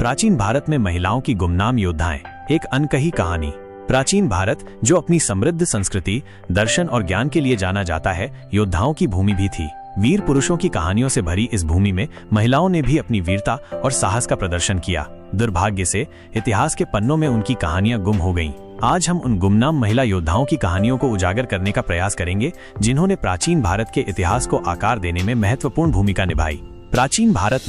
प्राचीन भारत में महिलाओं की गुमनाम योद्धाएं, एक अनकही कहानी। प्राचीन भारत, जो अपनी समृद्ध संस्कृति, दर्शन और ज्ञान के लिए जाना जाता है, योद्धाओं की भूमि भी थी। वीर पुरुषों की कहानियों से भरी इस भूमि में महिलाओं ने भी अपनी वीरता और साहस का प्रदर्शन किया। दुर्भाग्य से इतिहास के पन्नों में उनकी कहानियां गुम हो गईं। आज हम उन गुमनाम महिला योद्धाओं की कहानियों को उजागर करने का प्रयास करेंगे, जिन्होंने प्राचीन भारत के इतिहास को आकार देने में महत्वपूर्ण भूमिका निभाई। प्राचीन भारत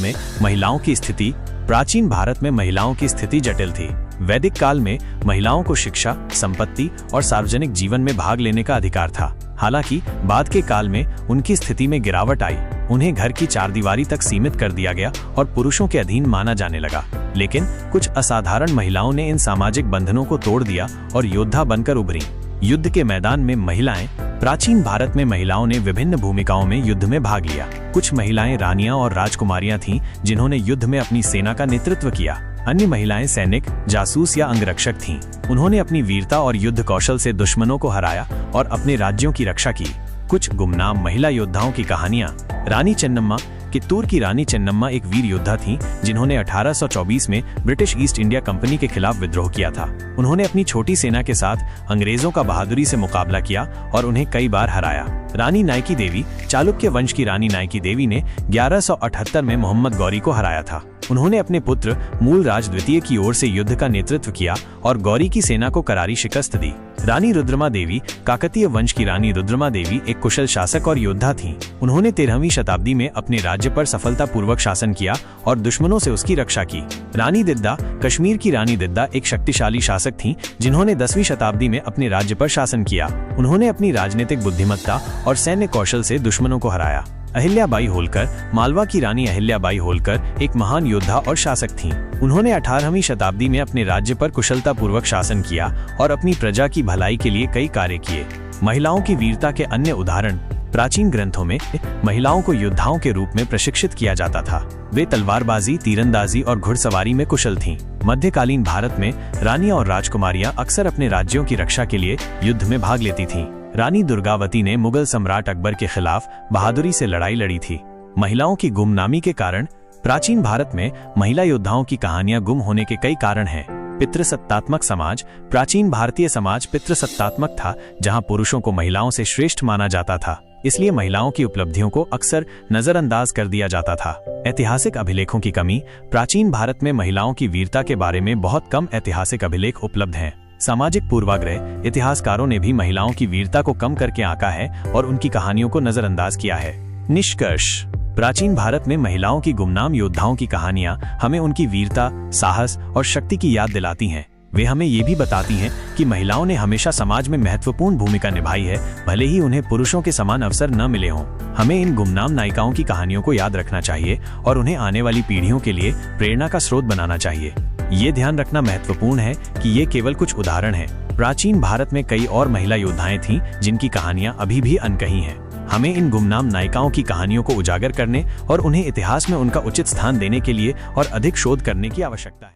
में महिलाओं की स्थिति जटिल थी। वैदिक काल में महिलाओं को शिक्षा, संपत्ति और सार्वजनिक जीवन में भाग लेने का अधिकार था। हालांकि बाद के काल में उनकी स्थिति में गिरावट आई। उन्हें घर की चारदीवारी तक सीमित कर दिया गया और पुरुषों के अधीन माना जाने लगा। लेकिन कुछ असाधारण महिलाओं ने इन सामाजिक बंधनों को तोड़ दिया और योद्धा बनकर उभरी। युद्ध के मैदान में महिलाएं। प्राचीन भारत में महिलाओं ने विभिन्न भूमिकाओं में युद्ध में भाग लिया। कुछ महिलाएं रानियां और राजकुमारियां थीं, जिन्होंने युद्ध में अपनी सेना का नेतृत्व किया। अन्य महिलाएं सैनिक, जासूस या अंगरक्षक थीं। उन्होंने अपनी वीरता और युद्ध कौशल से दुश्मनों को हराया और अपने राज्यों की रक्षा की। कुछ गुमनाम महिला योद्धाओं की कहानियां। रानी चेन्नम्मा। कित्तूर की रानी चेन्नम्मा एक वीर योद्धा थीं, जिन्होंने 1824 में ब्रिटिश ईस्ट इंडिया कंपनी के खिलाफ विद्रोह किया था। उन्होंने अपनी छोटी सेना के साथ अंग्रेजों का बहादुरी से मुकाबला किया और उन्हें कई बार हराया। रानी नायकी देवी। चालुक्य वंश की रानी नायकी देवी ने 1178 में मोहम्मद गौरी को हराया था। उन्होंने अपने पुत्र मूलराज द्वितीय की ओर से युद्ध का नेतृत्व किया और गौरी की सेना को करारी शिकस्त दी। रानी रुद्रमा देवी। काकतीय वंश की रानी रुद्रमा देवी एक कुशल शासक और योद्धा थीं। उन्होंने 13वीं शताब्दी में अपने राज्य पर सफलतापूर्वक शासन किया और दुश्मनों से उसकी रक्षा की। रानी दिद्दा। कश्मीर की रानी दिद्दा एक शक्तिशाली शासक थीं, जिन्होंने 10वीं शताब्दी में अपने राज्य पर शासन किया। उन्होंने अपनी राजनीतिक बुद्धिमत्ता और सैन्य कौशल से दुश्मनों को हराया। अहिल्याबाई होलकर। मालवा की रानी अहिल्याबाई होलकर एक महान योद्धा और शासक थीं। उन्होंने 18वीं शताब्दी में अपने राज्य पर कुशलतापूर्वक शासन किया और अपनी प्रजा की भलाई के लिए कई कार्य किए। महिलाओं की वीरता के अन्य उदाहरण। प्राचीन ग्रंथों में महिलाओं को योद्धाओं के रूप में प्रशिक्षित किया जाता था। वे तलवारबाजी, तीरंदाजी और घुड़सवारी में कुशल थीं। मध्यकालीन भारत में रानियां और राजकुमारियां अक्सर अपने राज्यों की रक्षा के लिए युद्ध में भाग लेती थीं। रानी दुर्गावती ने मुगल सम्राट अकबर के खिलाफ बहादुरी से लड़ाई लड़ी थी। महिलाओं की गुमनामी के कारण। प्राचीन भारत में महिला योद्धाओं की कहानियां गुम होने के कई कारण हैं। पितृसत्तात्मक समाज। प्राचीन भारतीय समाज पितृसत्तात्मक था, जहां पुरुषों को महिलाओं से श्रेष्ठ माना जाता था। इसलिए महिलाओं की उपलब्धियों को अक्सर नजरअंदाज कर दिया जाता था। ऐतिहासिक अभिलेखों की कमी। प्राचीन भारत में महिलाओं की वीरता के बारे में बहुत कम ऐतिहासिक अभिलेख उपलब्ध हैं। सामाजिक पूर्वाग्रह। इतिहासकारों ने भी महिलाओं की वीरता को कम करके आंका है और उनकी कहानियों को नजरअंदाज किया है। निष्कर्ष। प्राचीन भारत में महिलाओं की गुमनाम योद्धाओं की कहानियां हमें उनकी वीरता, साहस और शक्ति की याद दिलाती हैं। वे हमें ये भी बताती हैं कि महिलाओं ने हमेशा समाज में महत्वपूर्ण भूमिका निभाई है, भले ही उन्हें पुरुषों के समान अवसर न मिले हों। हमें इन गुमनाम नायिकाओं की कहानियों को याद रखना चाहिए और उन्हें आने वाली पीढ़ियों के लिए प्रेरणा का स्रोत बनाना चाहिए। ये ध्यान रखना महत्वपूर्ण है कि ये केवल कुछ उदाहरण हैं। प्राचीन भारत में कई और महिला योद्धाएं थीं, जिनकी कहानियां अभी भी अनकही हैं। हमें इन गुमनाम नायिकाओं की कहानियों को उजागर करने और उन्हें इतिहास में उनका उचित स्थान देने के लिए और अधिक शोध करने की आवश्यकता है।